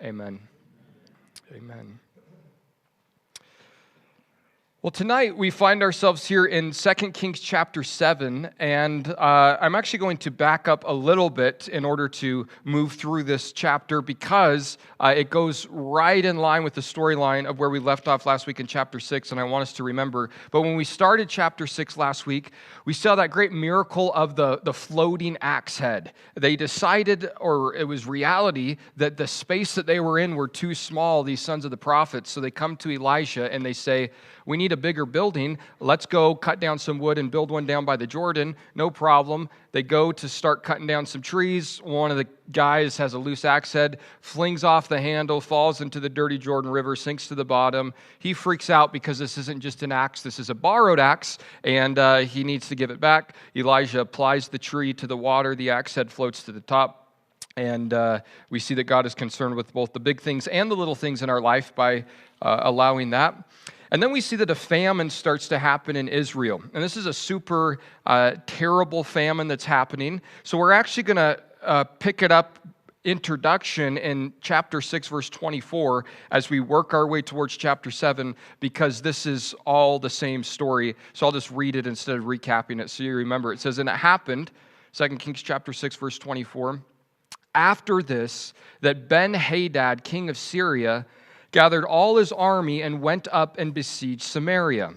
Amen. Amen. Well, tonight we find ourselves here in 2 Kings chapter 7, and I'm actually going to back up a little bit in order to move through this chapter because it goes right in line with the storyline of where we left off last week in chapter 6, and I want us to remember. But when we started chapter 6 last week, we saw that great miracle of the floating axe head. They decided, or it was reality, that the space that they were in were too small, these sons of the prophets, so they come to Elisha and they say, we need a bigger building. Let's go cut down some wood and build one down by the Jordan. No problem. They go to start cutting down some trees. One of the guys has a loose axe head, flings off the handle, falls into the dirty Jordan River, sinks to the bottom. He freaks out because this isn't just an axe, this is a borrowed axe, and he needs to give it back. Elijah applies the tree to the water. The axe head floats to the top. And we see that God is concerned with both the big things and the little things in our life by allowing that. And then we see that a famine starts to happen in Israel. And this is a super terrible famine that's happening. So we're actually going to pick it up introduction in chapter 6, verse 24, as we work our way towards chapter 7, because this is all the same story. So I'll just read it instead of recapping it so you remember. It says, and it happened, 2 Kings chapter 6, verse 24, after this, that Ben-Hadad, king of Syria, gathered all his army and went up and besieged Samaria.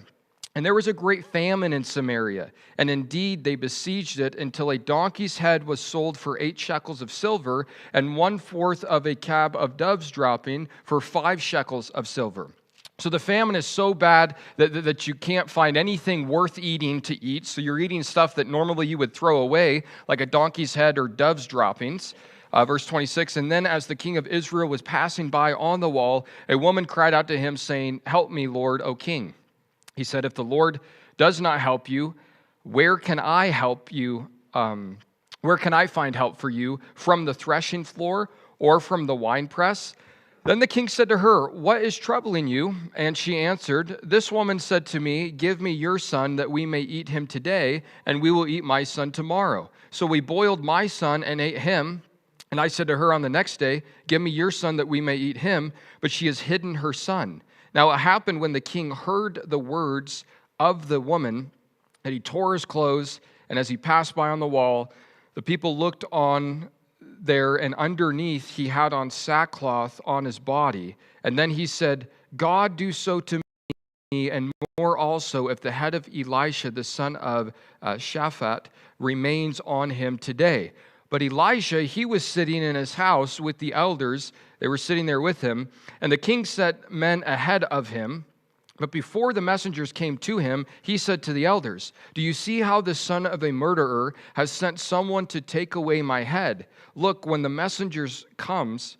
And there was a great famine in Samaria, and indeed they besieged it until a donkey's head was sold for 8 shekels of silver, and 1/4 of a cab of doves dropping for 5 shekels of silver. So the famine is so bad that you can't find anything worth eating to eat, so you're eating stuff that normally you would throw away, like a donkey's head or doves droppings. Verse 26, and then as the king of Israel was passing by on the wall, a woman cried out to him, saying, help me, Lord, O king. He said, if the Lord does not help you, where can I help you? Where can I find help for you? From the threshing floor or from the winepress? Then the king said to her, what is troubling you? And she answered, this woman said to me, give me your son that we may eat him today, and we will eat my son tomorrow. So we boiled my son and ate him. And I said to her on the next day, give me your son that we may eat him, but she has hidden her son. Now it happened when the king heard the words of the woman that he tore his clothes, and as he passed by on the wall, the people looked on there, and underneath he had on sackcloth on his body. And then he said, God do so to me, and more also, if the head of Elisha, the son of Shaphat, remains on him today. But Elisha, he was sitting in his house with the elders. They were sitting there with him. And the king set men ahead of him. But before the messengers came to him, he said to the elders, do you see how the son of a murderer has sent someone to take away my head? Look, when the messenger comes,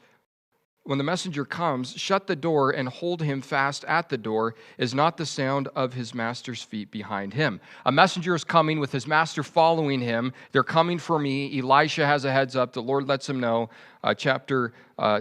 shut the door and hold him fast at the door. Is not the sound of his master's feet behind him? A messenger is coming with his master following him. They're coming for me. Elisha has a heads up. The Lord lets him know. Chapter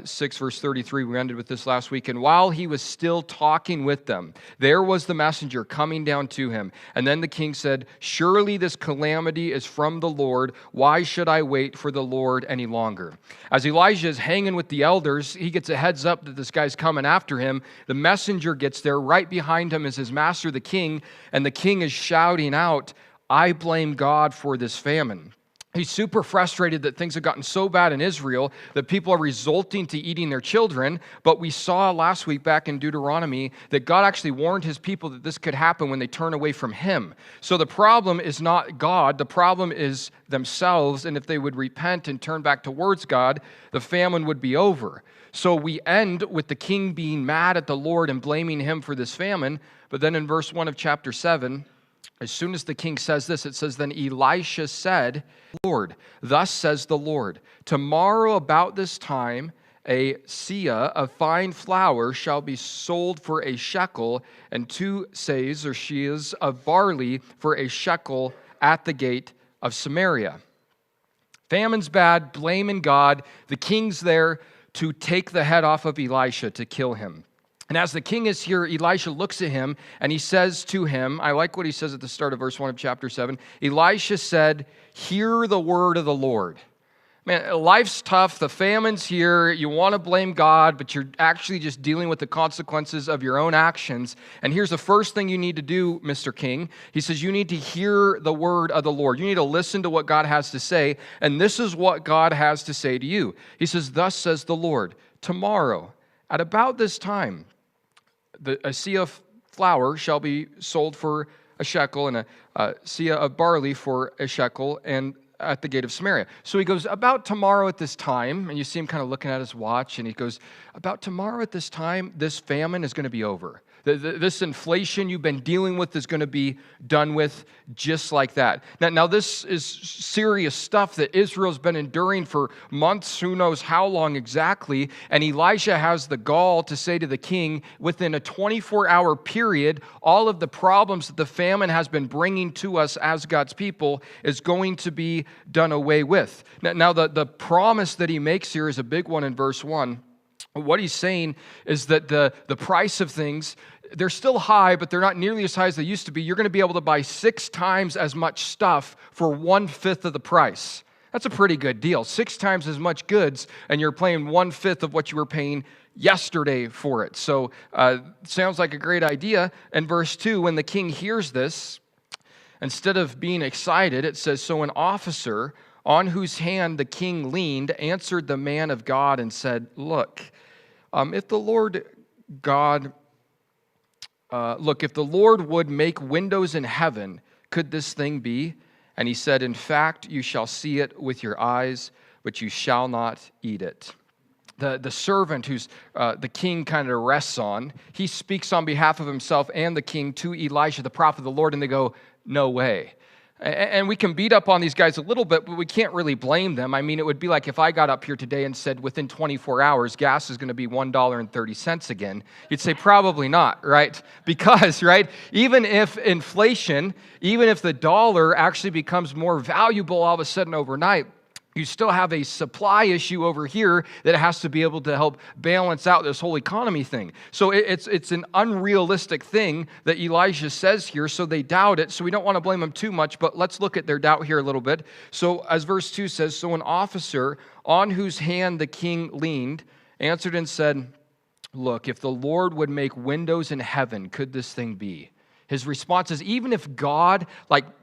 6, verse 33, we ended with this last week. And while he was still talking with them, there was the messenger coming down to him. And then the king said, surely this calamity is from the Lord. Why should I wait for the Lord any longer? As Elijah is hanging with the elders, he gets a heads up that this guy's coming after him. The messenger gets there. Right behind him is his master, the king. And the king is shouting out, I blame God for this famine. He's super frustrated that things have gotten so bad in Israel that people are resorting to eating their children. But we saw last week back in Deuteronomy that God actually warned his people that this could happen when they turn away from him. So the problem is not God. The problem is themselves. And if they would repent and turn back towards God, the famine would be over. So we end with the king being mad at the Lord and blaming him for this famine. But then in verse 1 of chapter 7, as soon as the king says this, it says, then Elisha said, Lord, thus says the Lord, tomorrow about this time, a seah of fine flour shall be sold for a shekel, and 2 seahs or sheahs of barley for a shekel at the gate of Samaria. Famine's bad, blaming God. The king's there to take the head off of Elisha, to kill him. And as the king is here, Elisha looks at him and he says to him, I like what he says at the start of verse 1 of chapter 7. Elisha said, hear the word of the Lord. Man, life's tough. The famine's here. You want to blame God, but you're actually just dealing with the consequences of your own actions. And here's the first thing you need to do, Mr. King. He says you need to hear the word of the Lord. You need to listen to what God has to say. And this is what God has to say to you. He says, thus says the Lord, tomorrow, at about this time, a seah of flour shall be sold for a shekel, and a seah of barley for a shekel, and at the gate of Samaria. So he goes, about tomorrow at this time, and you see him kind of looking at his watch, and he goes, about tomorrow at this time, this famine is going to be over. This inflation you've been dealing with is going to be done with just like that. Now, this is serious stuff that Israel's been enduring for months, who knows how long exactly, and Elisha has the gall to say to the king, within a 24-hour period, all of the problems that the famine has been bringing to us as God's people is going to be done away with. Now, the promise that he makes here is a big one in verse 1. What he's saying is that the price of things, they're still high, but they're not nearly as high as they used to be. You're going to be able to buy 6 times as much stuff for 1/5 of the price. That's a pretty good deal. 6 times as much goods, and you're paying 1/5 of what you were paying yesterday for it. So sounds like a great idea. And verse 2, when the king hears this, instead of being excited, it says, so an officer on whose hand the king leaned answered the man of God and said, look, if the Lord would make windows in heaven, could this thing be? And he said, in fact, you shall see it with your eyes, but you shall not eat it. The servant who's the king kind of rests on, he speaks on behalf of himself and the king to Elisha, the prophet of the Lord, and they go, no way. And we can beat up on these guys a little bit, but we can't really blame them. I mean, it would be like if I got up here today and said within 24 hours, gas is going to be $1.30 again. You'd say probably not, right? Because, right, even if inflation, even if the dollar actually becomes more valuable all of a sudden overnight, you still have a supply issue over here that has to be able to help balance out this whole economy thing. So it's an unrealistic thing that Elijah says here, so they doubt it. So we don't want to blame them too much, but let's look at their doubt here a little bit. So as verse 2 says, so an officer on whose hand the king leaned answered and said, look, if the Lord would make windows in heaven, could this thing be? His response is, even if God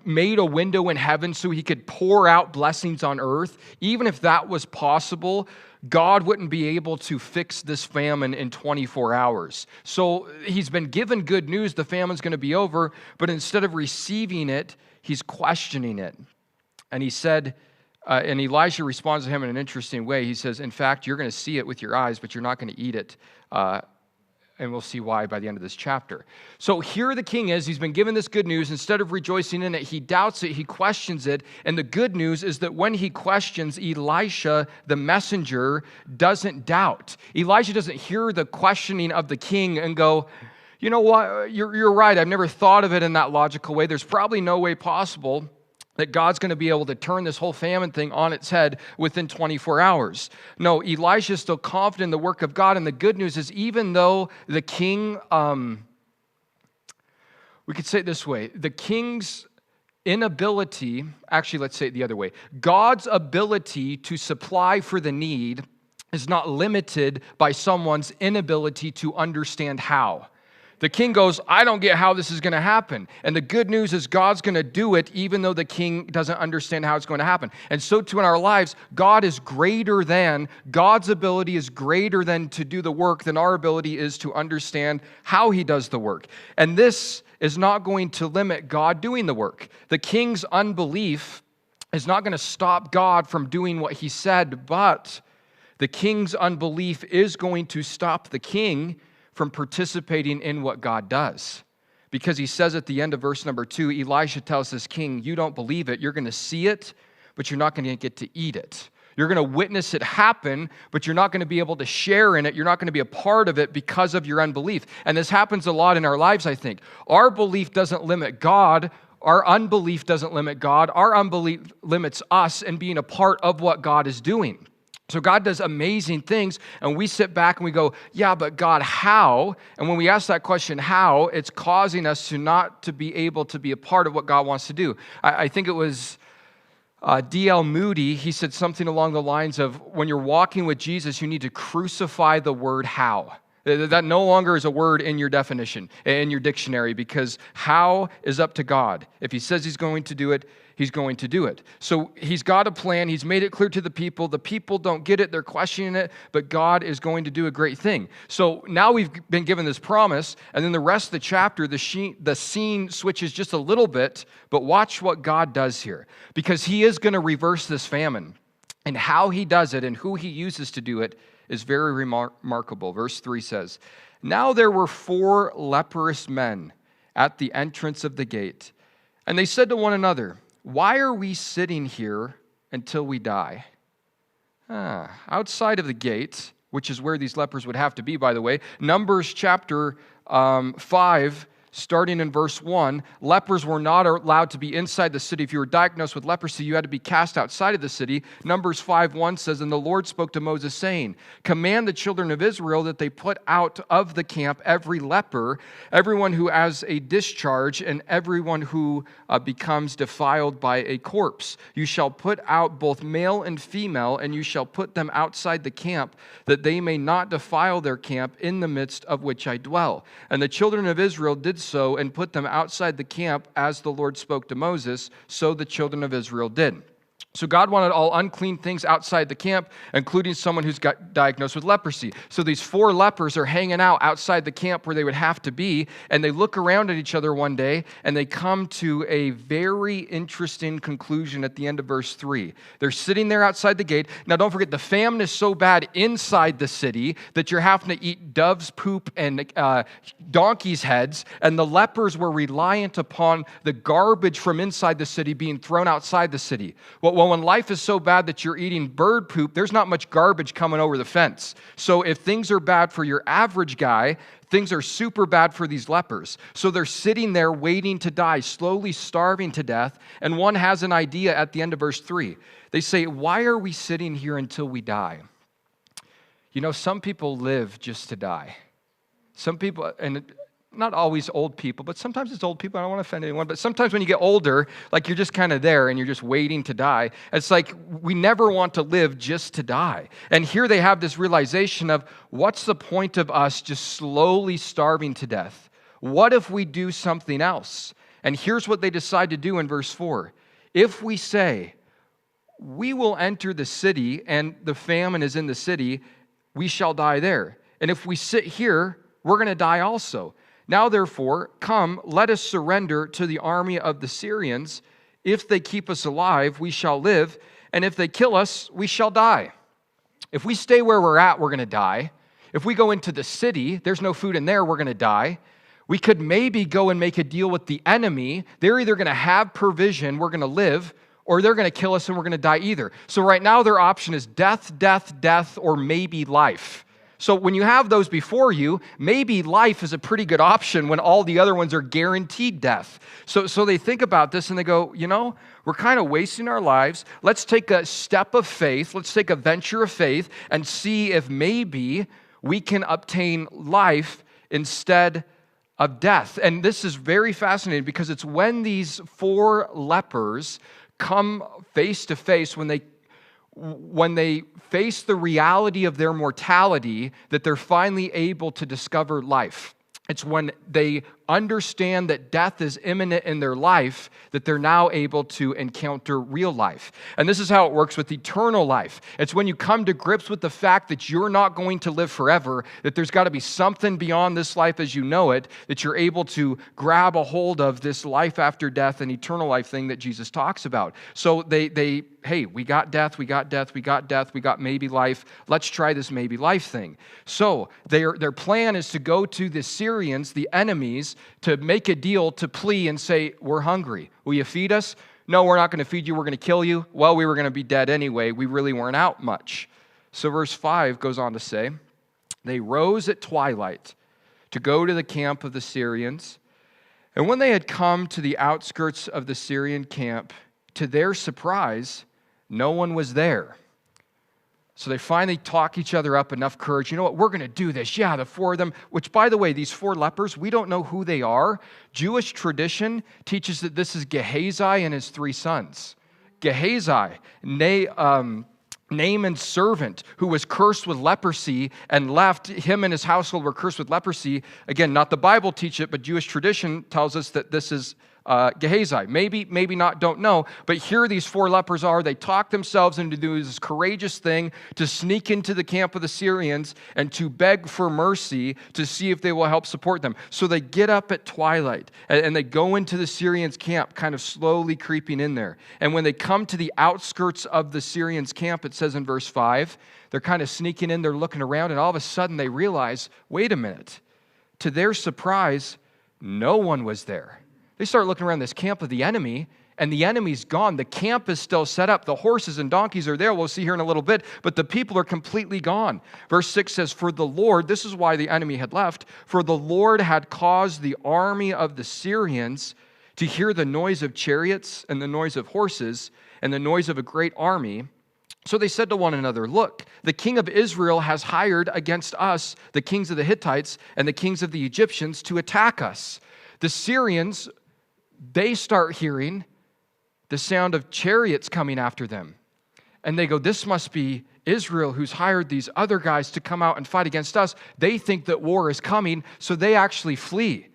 made a window in heaven so he could pour out blessings on earth, even if that was possible, God wouldn't be able to fix this famine in 24 hours. So he's been given good news, the famine's going to be over, but instead of receiving it, he's questioning it. And he said, and Elisha responds to him in an interesting way. He says, in fact, you're going to see it with your eyes, but you're not going to eat it. And we'll see why by the end of this chapter. So here the king is. He's been given this good news. Instead of rejoicing in it, he doubts it. He questions it. And the good news is that when he questions, Elisha, the messenger, doesn't doubt. Elijah doesn't hear the questioning of the king and go, you know what, you're right. I've never thought of it in that logical way. There's probably no way possible that God's going to be able to turn this whole famine thing on its head within 24 hours. No, Elisha is still confident in the work of God, and the good news is even though the king, we could say it this way, the king's inability, actually let's say it the other way, God's ability to supply for the need is not limited by someone's inability to understand how. The king goes, I don't get how this is going to happen. And the good news is God's going to do it even though the king doesn't understand how it's going to happen. And so too in our lives, God is greater than, God's ability is greater than to do the work than our ability is to understand how he does the work. And this is not going to limit God doing the work. The king's unbelief is not going to stop God from doing what he said, but the king's unbelief is going to stop the king from participating in what God does. Because he says at the end of verse number 2, Elisha tells this king, you don't believe it, you're going to see it, but you're not going to get to eat it. You're going to witness it happen, but you're not going to be able to share in it. You're not going to be a part of it because of your unbelief. And this happens a lot in our lives, I think. Our belief doesn't limit God. Our unbelief doesn't limit God. Our unbelief limits us in being a part of what God is doing. So God does amazing things, and we sit back and we go, yeah, but God, how? And when we ask that question, how, it's causing us to not to be able to be a part of what God wants to do. I think it was D.L. Moody, he said something along the lines of, when you're walking with Jesus, you need to crucify the word how. That no longer is a word in your definition, in your dictionary, because how is up to God. If he says he's going to do it, he's going to do it. So he's got a plan. He's made it clear to the people. The people don't get it. They're questioning it, but God is going to do a great thing. So now we've been given this promise, and then the rest of the chapter, the scene switches just a little bit, but watch what God does here, because he is going to reverse this famine. And how he does it and who he uses to do it is very remarkable. Verse 3 says, "Now there were 4 leprous men at the entrance of the gate, and they said to one another, 'Why are we sitting here until we die?'" Outside of the gate, which is where these lepers would have to be, by the way, Numbers chapter 5, starting in verse 1, lepers were not allowed to be inside the city. If you were diagnosed with leprosy, you had to be cast outside of the city. Numbers 5:1 says, "And the Lord spoke to Moses, saying, 'Command the children of Israel that they put out of the camp every leper, everyone who has a discharge, and everyone who becomes defiled by a corpse. You shall put out both male and female, and you shall put them outside the camp, that they may not defile their camp in the midst of which I dwell.' And the children of Israel did so and put them outside the camp as the Lord spoke to Moses, so the children of Israel did." So God wanted all unclean things outside the camp, including someone who's got diagnosed with leprosy. So these 4 lepers are hanging out outside the camp where they would have to be, and they look around at each other one day, and they come to a very interesting conclusion at the end of verse 3. They're sitting there outside the gate. Now don't forget, the famine is so bad inside the city that you're having to eat dove's poop and donkeys' heads, and the lepers were reliant upon the garbage from inside the city being thrown outside the city. Well, when life is so bad that you're eating bird poop, there's not much garbage coming over the fence. So if things are bad for your average guy, things are super bad for these lepers. So they're sitting there waiting to die, slowly starving to death. And one has an idea at the end of verse 3. They say, "Why are we sitting here until we die?" You know, some people live just to die. Some people, and not always old people, but sometimes it's old people. I don't want to offend anyone, but sometimes when you get older, like you're just kind of there and you're just waiting to die. It's like we never want to live just to die. And here they have this realization of, what's the point of us just slowly starving to death? What if we do something else? And here's what they decide to do in verse 4. If we say, "We will enter the city, and the famine is in the city, we shall die there. And if we sit here, we're going to die also. Now, therefore, come, let us surrender to the army of the Syrians. If they keep us alive, we shall live, and if they kill us, we shall die." If we stay where we're at, we're going to die. If we go into the city, there's no food in there, we're going to die. We could maybe go and make a deal with the enemy. They're either going to have provision, we're going to live, or they're going to kill us and we're going to die either. So right now, their option is death, death, death, or maybe life. So when you have those before you, maybe life is a pretty good option when all the other ones are guaranteed death. So they think about this and they go, you know, we're kind of wasting our lives. Let's take a step of faith. Let's take a venture of faith and see if maybe we can obtain life instead of death. And this is very fascinating because it's when these 4 lepers come face to face, when they face the reality of their mortality, that they're finally able to discover life. It's when they understand that death is imminent in their life that they're now able to encounter real life. And this is how it works with eternal life. It's when you come to grips with the fact that you're not going to live forever, that there's got to be something beyond this life as you know it, that you're able to grab a hold of this life after death and eternal life thing that Jesus talks about. So hey, we got death, we got death, we got death, we got maybe life. Let's try this maybe life thing. So their plan is to go to the Syrians, the enemies, to make a deal, to plea and say, "We're hungry. Will you feed us?" "No, we're not going to feed you. We're going to kill you." Well, we were going to be dead anyway. We really weren't out much. So verse 5 goes on to say, "They rose at twilight to go to the camp of the Syrians. And when they had come to the outskirts of the Syrian camp, to their surprise, no one was there." So they finally talk each other up enough courage. You know what? We're going to do this. Yeah, the 4 of them, which, by the way, these 4 lepers, we don't know who they are. Jewish tradition teaches that this is Gehazi and his 3 sons. Gehazi, Naaman's servant, who was cursed with leprosy and left. Him and his household were cursed with leprosy. Again, not the Bible teach it, but Jewish tradition tells us that this is Gehazi. Maybe not, don't know. But here these 4 lepers are. They talk themselves into doing this courageous thing to sneak into the camp of the Syrians and to beg for mercy to see if they will help support them. So they get up at twilight and they go into the Syrians' camp, kind of slowly creeping in there. And when they come to the outskirts of the Syrians' camp, it says in verse 5, they're kind of sneaking in, they're looking around, and all of a sudden they realize, wait a minute. To their surprise, no one was there. They start looking around this camp of the enemy, and the enemy's gone. The camp is still set up. The horses and donkeys are there. We'll see here in a little bit, but the people are completely gone. Verse 6 says, for the Lord, this is why the enemy had left, for the Lord had caused the army of the Syrians to hear the noise of chariots and the noise of horses and the noise of a great army. So they said to one another, look, the king of Israel has hired against us the kings of the Hittites and the kings of the Egyptians to attack us. The Syrians, they start hearing the sound of chariots coming after them. And they go, this must be Israel who's hired these other guys to come out and fight against us. They think that war is coming, so they actually flee.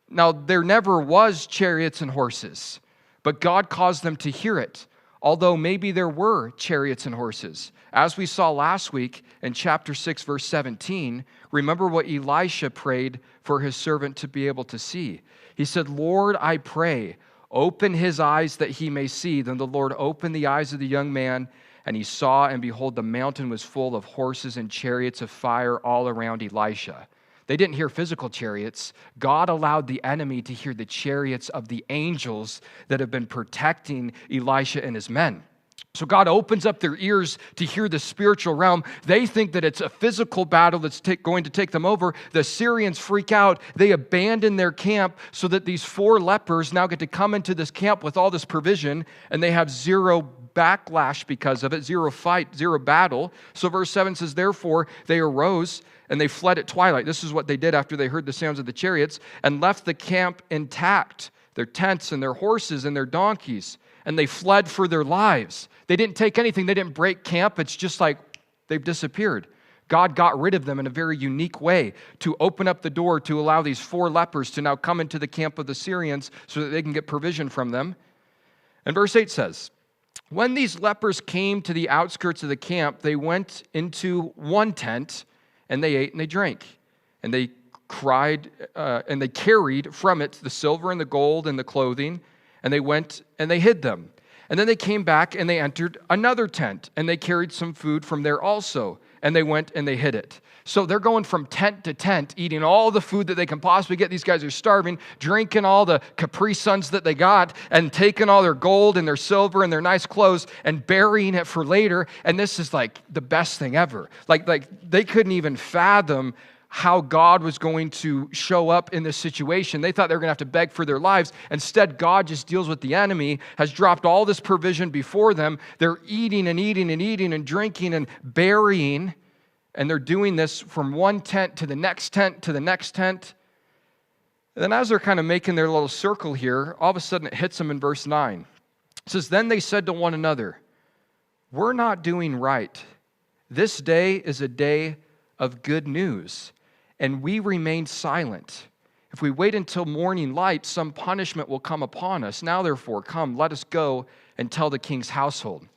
Now, there never was chariots and horses, but God caused them to hear it, although maybe there were chariots and horses. As we saw last week in chapter 6, verse 17, remember what Elisha prayed for his servant to be able to see. He said, Lord, I pray, open his eyes that he may see. Then the Lord opened the eyes of the young man, and he saw, and behold, the mountain was full of horses and chariots of fire all around Elisha. They didn't hear physical chariots. God allowed the enemy to hear the chariots of the angels that have been protecting Elisha and his men. So God opens up their ears to hear the spiritual realm. They think that it's a physical battle that's going to take them over. The Syrians freak out. They abandon their camp so that these 4 lepers now get to come into this camp with all this provision, and they have zero backlash because of it, zero fight, zero battle. So verse 7 says, therefore they arose and they fled at twilight. This is what they did after they heard the sounds of the chariots, and left the camp intact, their tents and their horses and their donkeys, and they fled for their lives. They didn't take anything. They didn't break camp. It's just like they've disappeared. God got rid of them in a very unique way to open up the door to allow these 4 lepers to now come into the camp of the Syrians so that they can get provision from them. And verse 8 says, when these lepers came to the outskirts of the camp, they went into one tent, and they ate and they drank. And they cried, and they carried from it the silver and the gold and the clothing, and they went and they hid them. And then they came back and they entered another tent, and they carried some food from there also, and they went and they hid it. So they're going from tent to tent, eating all the food that they can possibly get. These guys are starving, drinking all the Capri Suns that they got, and taking all their gold and their silver and their nice clothes and burying it for later. And this is like the best thing ever. Like they couldn't even fathom how God was going to show up in this situation. They thought they were going to have to beg for their lives. Instead, God just deals with the enemy, has dropped all this provision before them. They're eating and eating and eating and drinking and burying, and they're doing this from one tent to the next tent to the next tent. And then as they're kind of making their little circle here, all of a sudden it hits them in verse 9. It says, then they said to one another, we're not doing right. This day is a day of good news, and we remain silent. If we wait until morning light, some punishment will come upon us. Now, therefore, come, let us go and tell the king's household.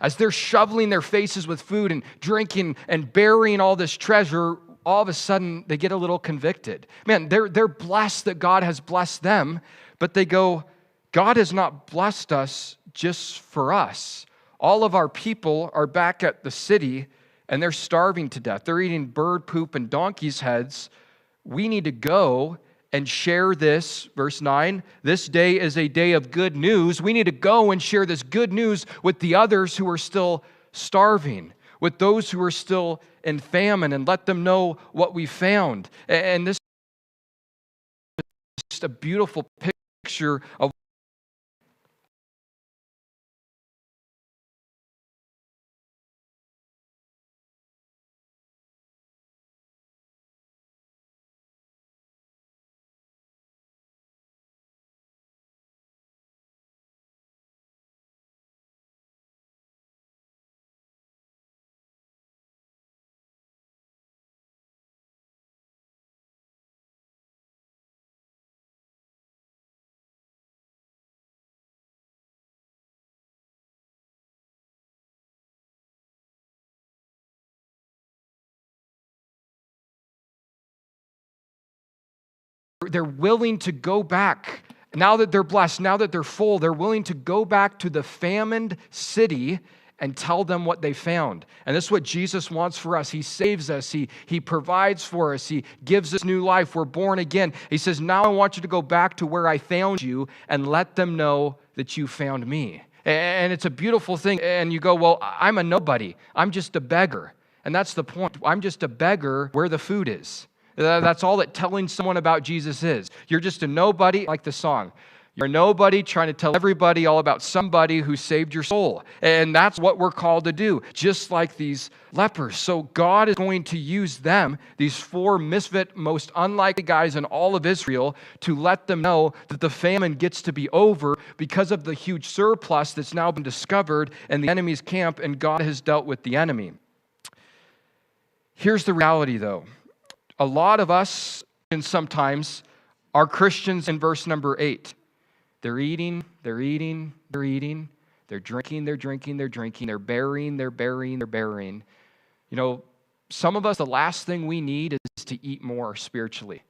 As they're shoveling their faces with food and drinking and burying all this treasure, all of a sudden they get a little convicted. Man, they're blessed that God has blessed them, but they go, God has not blessed us just for us. All of our people are back at the city, and they're starving to death. They're eating bird poop and donkeys' heads. We need to go and share this, verse 9, this day is a day of good news. We need to go and share this good news with the others who are still starving, with those who are still in famine, and let them know what we found. And this is just a beautiful picture of they're willing to go back. Now that they're blessed, now that they're full, they're willing to go back to the famine city and tell them what they found. And this is what Jesus wants for us. He saves us. He provides for us. He gives us new life. We're born again. He says, now I want you to go back to where I found you and let them know that you found me. And it's a beautiful thing. And you go, well, I'm a nobody. I'm just a beggar. And that's the point. I'm just a beggar where the food is. That's all that telling someone about Jesus is. You're just a nobody, like the song. You're a nobody trying to tell everybody all about somebody who saved your soul. And that's what we're called to do, just like these lepers. So God is going to use them, these 4 misfit, most unlikely guys in all of Israel, to let them know that the famine gets to be over because of the huge surplus that's now been discovered in the enemy's camp, and God has dealt with the enemy. Here's the reality, though. A lot of us, and sometimes, are Christians in verse number 8. They're eating, they're eating, they're eating. They're drinking, they're drinking, they're drinking. They're burying, they're burying, they're burying. You know, some of us, the last thing we need is to eat more spiritually.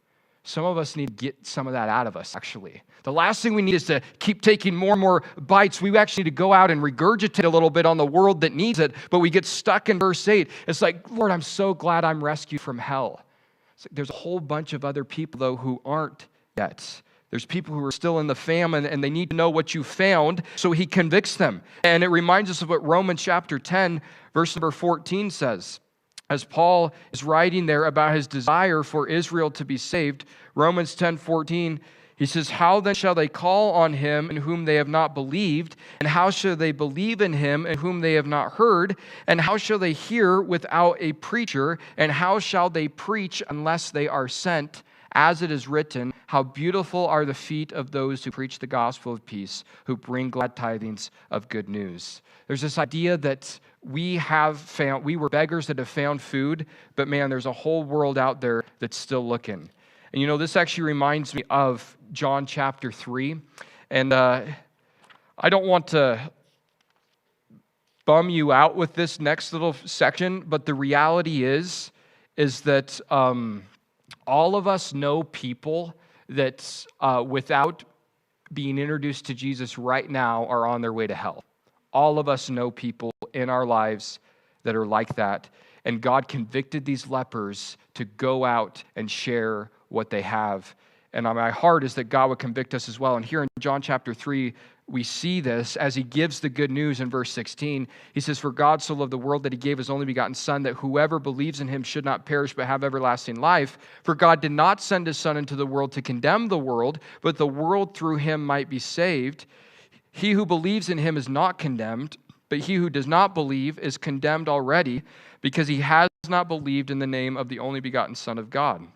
Some of us need to get some of that out of us, actually. The last thing we need is to keep taking more and more bites. We actually need to go out and regurgitate a little bit on the world that needs it, but we get stuck in verse 8. It's like, Lord, I'm so glad I'm rescued from hell. There's a whole bunch of other people, though, who aren't yet. There's people who are still in the famine, and they need to know what you found, so he convicts them. And it reminds us of what Romans chapter 10, verse number 14 says. As Paul is writing there about his desire for Israel to be saved, Romans 10:14, he says, how then shall they call on him in whom they have not believed? And how shall they believe in him in whom they have not heard? And how shall they hear without a preacher? And how shall they preach unless they are sent? As it is written, how beautiful are the feet of those who preach the gospel of peace, who bring glad tidings of good news. There's this idea that we were beggars that have found food, but man, there's a whole world out there that's still looking. And you know, this actually reminds me of John chapter 3. And I don't want to bum you out with this next little section, but the reality is that all of us know people that without being introduced to Jesus right now are on their way to hell. All of us know people in our lives that are like that. And God convicted these lepers to go out and share what they have. And my heart is that God would convict us as well. And here in John chapter 3, we see this as he gives the good news in verse 16. He says, for God so loved the world that he gave his only begotten Son, that whoever believes in him should not perish but have everlasting life. For God did not send his Son into the world to condemn the world, but the world through him might be saved. He who believes in him is not condemned, but he who does not believe is condemned already, because he has not believed in the name of the only begotten Son of God.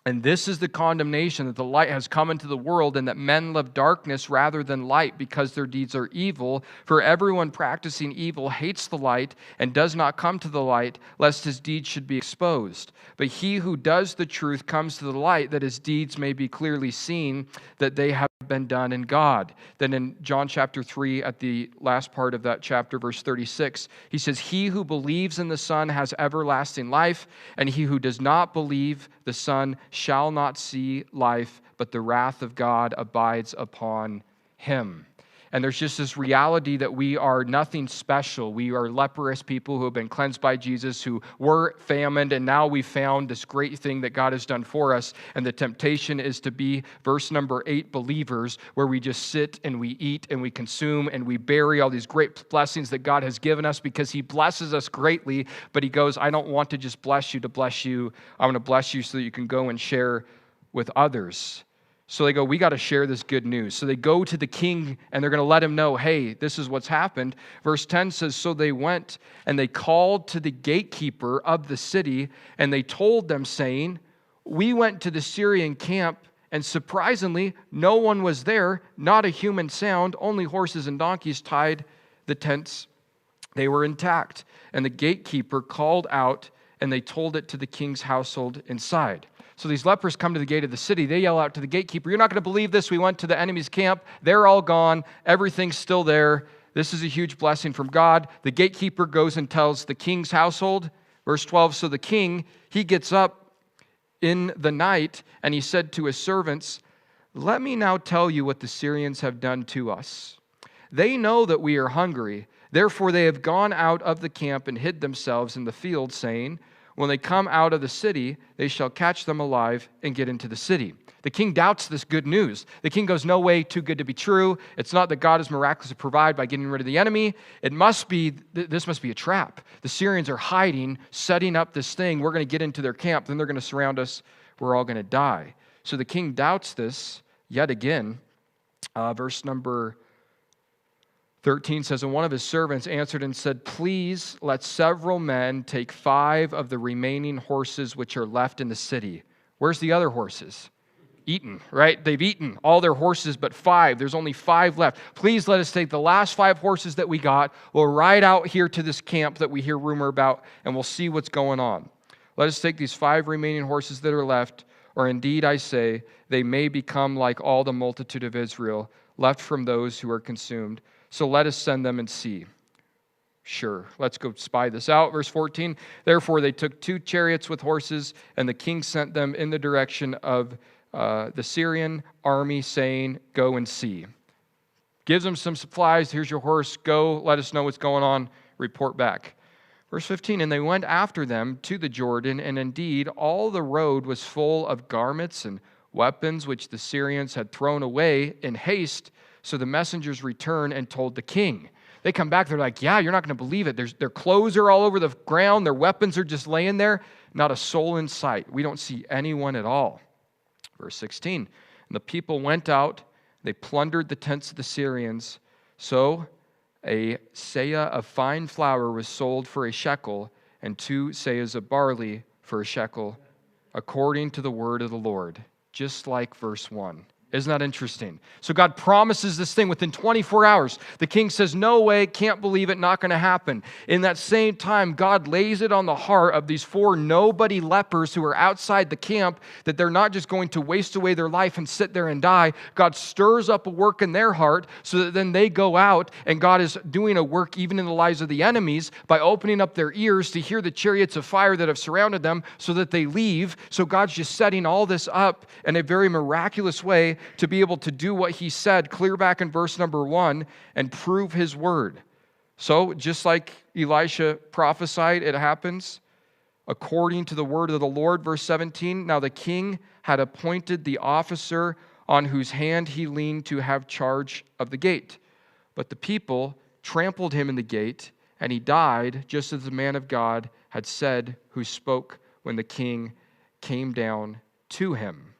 And this is the condemnation, that the light has come into the world, and that men love darkness rather than light, because their deeds are evil. For everyone practicing evil hates the light and does not come to the light, lest his deeds should be exposed. But he who does the truth comes to the light, that his deeds may be clearly seen, that they have been done in God. Then in John chapter 3, at the last part of that chapter, verse 36, he says, he who believes in the Son has everlasting life, and he who does not believe the Son shall not see life, but the wrath of God abides upon him. And there's just this reality that we are nothing special. We are leprous people who have been cleansed by Jesus, who were famined, and now we found this great thing that God has done for us. And the temptation is to be, verse number 8, believers, where we just sit and we eat and we consume and we bury all these great blessings that God has given us, because he blesses us greatly. But he goes, I don't want to just bless you to bless you. I want to bless you so that you can go and share with others. So they go, we got to share this good news. So they go to the king and they're going to let him know, hey, this is what's happened. Verse 10 says, so they went and they called to the gatekeeper of the city, and they told them, saying, we went to the Syrian camp, and surprisingly, no one was there, not a human sound, only horses and donkeys tied the tents. They were intact. And the gatekeeper called out, and they told it to the king's household inside. So these lepers come to the gate of the city. They yell out to the gatekeeper, you're not going to believe this. We went to the enemy's camp. They're all gone. Everything's still there. This is a huge blessing from God. The gatekeeper goes and tells the king's household. Verse 12, so the king, he gets up in the night, and he said to his servants, "Let me now tell you what the Syrians have done to us. They know that we are hungry. Therefore they have gone out of the camp and hid themselves in the field, saying, when they come out of the city, they shall catch them alive and get into the city." The king doubts this good news. The king goes, no way, too good to be true. It's not that God is miraculous to provide by getting rid of the enemy. This must be a trap. The Syrians are hiding, setting up this thing. We're going to get into their camp, then they're going to surround us. We're all going to die. So the king doubts this yet again. Verse number 13 says, and one of his servants answered and said, "Please let several men take 5 of the remaining horses which are left in the city." Where's the other horses? Eaten, right? They've eaten all their horses but 5. There's only 5 left. Please let us take the last 5 horses that we got. We'll ride out here to this camp that we hear rumor about, and we'll see what's going on. Let us take these 5 remaining horses that are left, or indeed I say, they may become like all the multitude of Israel, left from those who are consumed. So let us send them and see. Sure, let's go spy this out. Verse 14, therefore they took 2 chariots with horses, and the king sent them in the direction of the Syrian army, saying, "Go and see." Gives them some supplies. Here's your horse. Go, let us know what's going on. Report back. Verse 15, and they went after them to the Jordan, and indeed all the road was full of garments and weapons which the Syrians had thrown away in haste. So the messengers returned and told the king. They come back, they're like, yeah, you're not going to believe it. Their clothes are all over the ground. Their weapons are just laying there. Not a soul in sight. We don't see anyone at all. Verse 16, and the people went out, they plundered the tents of the Syrians. So a seah of fine flour was sold for a shekel, and 2 seahs of barley for a shekel, according to the word of the Lord. Just like verse 1. Isn't that interesting? So God promises this thing within 24 hours. The king says, no way, can't believe it, not going to happen. In that same time, God lays it on the heart of these 4 nobody lepers who are outside the camp that they're not just going to waste away their life and sit there and die. God stirs up a work in their heart so that then they go out, and God is doing a work even in the lives of the enemies by opening up their ears to hear the chariots of fire that have surrounded them so that they leave. So God's just setting all this up in a very miraculous way to be able to do what he said clear back in verse number 1 and prove his word. So just like Elisha prophesied, it happens according to the word of the Lord. Verse 17, now the king had appointed the officer on whose hand he leaned to have charge of the gate. But the people trampled him in the gate, and he died just as the man of God had said, who spoke when the king came down to him.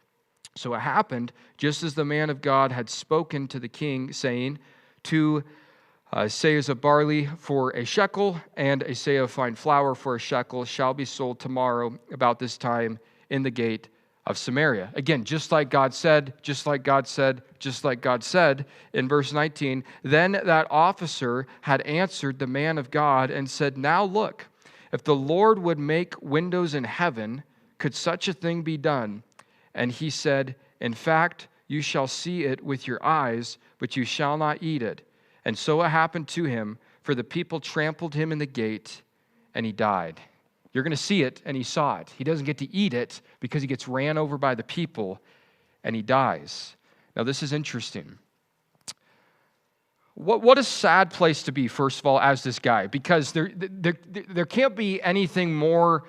So it happened just as the man of God had spoken to the king, saying, 2 seahs of barley for a shekel and a seah of fine flour for a shekel shall be sold tomorrow about this time in the gate of Samaria. Again, just like God said, just like God said, just like God said in verse 19. Then that officer had answered the man of God and said, now look, if the Lord would make windows in heaven, could such a thing be done? And he said, in fact, you shall see it with your eyes, but you shall not eat it. And so it happened to him, for the people trampled him in the gate, and he died. You're going to see it, and he saw it. He doesn't get to eat it because he gets ran over by the people, and he dies. Now, this is interesting. What a sad place to be, first of all, as this guy, because there can't be anything more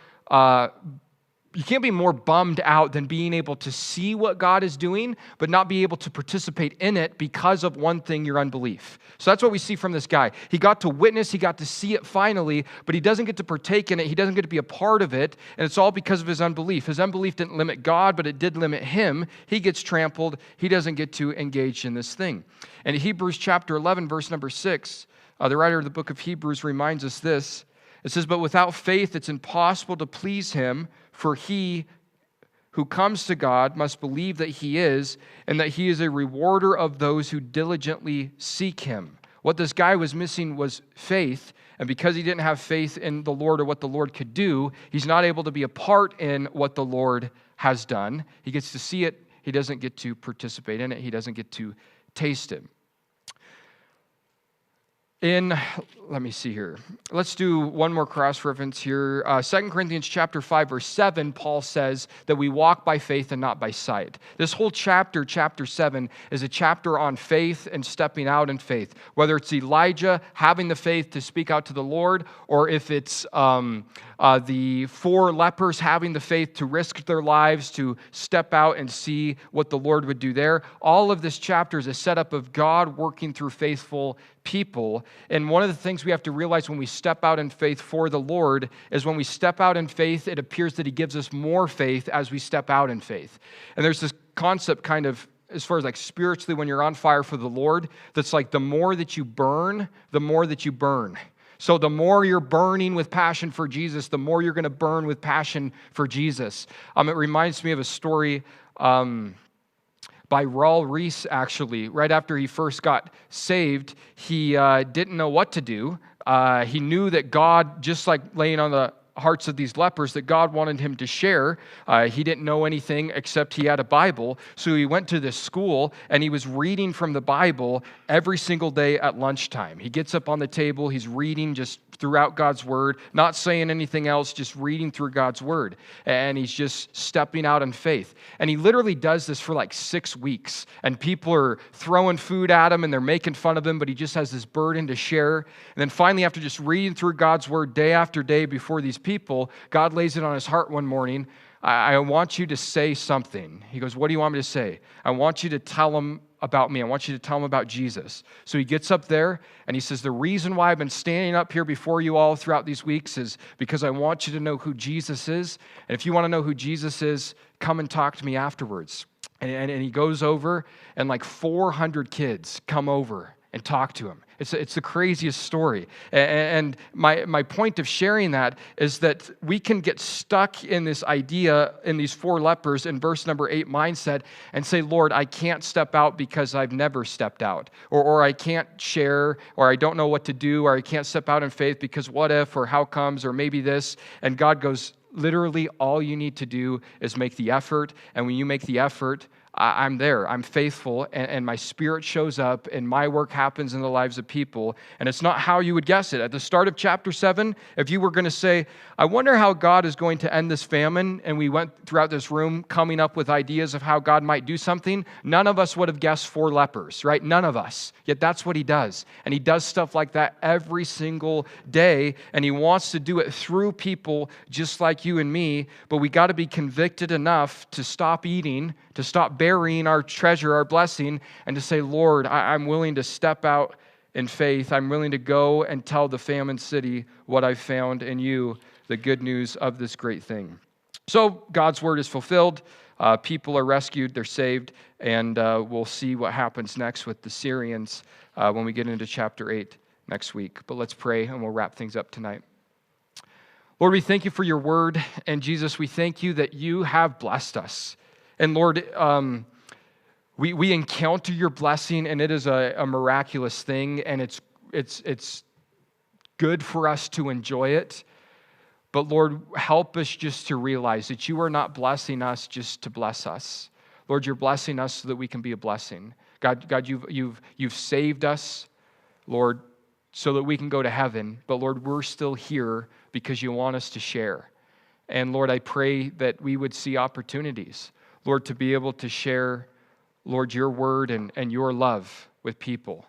you can't be more bummed out than being able to see what God is doing, but not be able to participate in it because of one thing, your unbelief. So that's what we see from this guy. He got to witness, he got to see it finally, but he doesn't get to partake in it. He doesn't get to be a part of it, and it's all because of his unbelief. His unbelief didn't limit God, but it did limit him. He gets trampled. He doesn't get to engage in this thing. And in Hebrews chapter 11, verse number 6, the writer of the book of Hebrews reminds us this. It says, but without faith it's impossible to please him, for he who comes to God must believe that he is, and that he is a rewarder of those who diligently seek him. What this guy was missing was faith, and because he didn't have faith in the Lord or what the Lord could do, he's not able to be a part in what the Lord has done. He gets to see it, he doesn't get to participate in it, he doesn't get to taste it. Let me see here. Let's do one more cross-reference here. 2 Corinthians chapter 5, verse 7, Paul says that we walk by faith and not by sight. This whole chapter, chapter 7, is a chapter on faith and stepping out in faith. Whether it's Elijah having the faith to speak out to the Lord, or if it's the 4 lepers having the faith to risk their lives to step out and see what the Lord would do there. All of this chapter is a setup of God working through faithful people. And one of the things we have to realize when we step out in faith for the Lord is when we step out in faith, it appears that He gives us more faith as we step out in faith. And there's this concept kind of as far as like spiritually when you're on fire for the Lord, that's like the more that you burn, the more that you burn. So the more you're burning with passion for Jesus, the more you're going to burn with passion for Jesus. It reminds me of a story by Raul Reese, actually. Right after he first got saved, he didn't know what to do. He knew that God, just like laying on the hearts of these lepers, that God wanted him to share. He didn't know anything except he had a Bible. So he went to this school and he was reading from the Bible every single day at lunchtime. He gets up on the table, he's reading just throughout God's Word, not saying anything else, just reading through God's Word. And he's just stepping out in faith. And he literally does this for like 6 weeks. And people are throwing food at him and they're making fun of him, but he just has this burden to share. And then finally, after just reading through God's Word day after day before these people, God lays it on his heart one morning. I want you to say something. He goes, what do you want me to say? I want you to tell them about me. I want you to tell them about Jesus. So he gets up there and he says, the reason why I've been standing up here before you all throughout these weeks is because I want you to know who Jesus is. And if you want to know who Jesus is, come and talk to me afterwards. And he goes over and like 400 kids come over and talk to him. It's the craziest story. And my point of sharing that is that we can get stuck in this idea, in these 4 lepers in verse number 8 mindset, and say, Lord, I can't step out because I've never stepped out. Or I can't share, or I don't know what to do, or I can't step out in faith because what if, or how comes, or maybe this. And God goes, literally all you need to do is make the effort. And when you make the effort, I'm there, I'm faithful, and my Spirit shows up, and my work happens in the lives of people, and it's not how you would guess it. At the start of chapter 7, if you were going to say, I wonder how God is going to end this famine, and we went throughout this room coming up with ideas of how God might do something, none of us would have guessed 4 lepers, right? None of us. Yet that's what he does, and he does stuff like that every single day, and he wants to do it through people just like you and me, but we got to be convicted enough to stop eating, to stop burying our treasure, our blessing, and to say, Lord, I'm willing to step out in faith. I'm willing to go and tell the famine city what I've found in you, the good news of this great thing. So God's word is fulfilled. People are rescued. They're saved. And we'll see what happens next with the Syrians when we get into chapter 8 next week. But let's pray and we'll wrap things up tonight. Lord, we thank you for your word. And Jesus, we thank you that you have blessed us. And Lord, we encounter your blessing, and it is a miraculous thing, and it's good for us to enjoy it. But Lord, help us just to realize that you are not blessing us just to bless us. Lord, you're blessing us so that we can be a blessing. God, you've saved us, Lord, so that we can go to heaven. But Lord, we're still here because you want us to share. And Lord, I pray that we would see opportunities, Lord, to be able to share, Lord, your word and your love with people.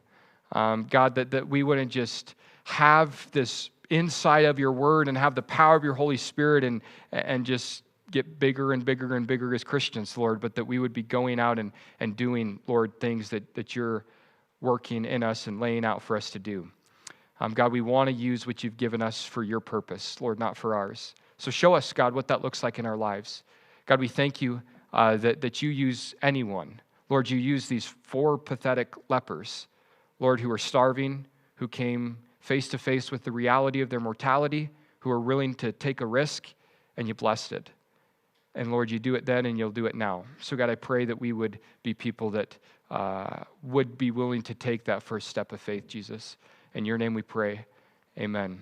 God, that we wouldn't just have this insight of your word and have the power of your Holy Spirit and just get bigger and bigger and bigger as Christians, Lord, but that we would be going out and doing, Lord, things that you're working in us and laying out for us to do. God, we want to use what you've given us for your purpose, Lord, not for ours. So show us, God, what that looks like in our lives. God, we thank you that you use anyone. Lord, you use these 4 pathetic lepers, Lord, who are starving, who came face to face with the reality of their mortality, who are willing to take a risk, and you blessed it. And Lord, you do it then and you'll do it now. So God, I pray that we would be people that would be willing to take that first step of faith, Jesus. In your name we pray, amen.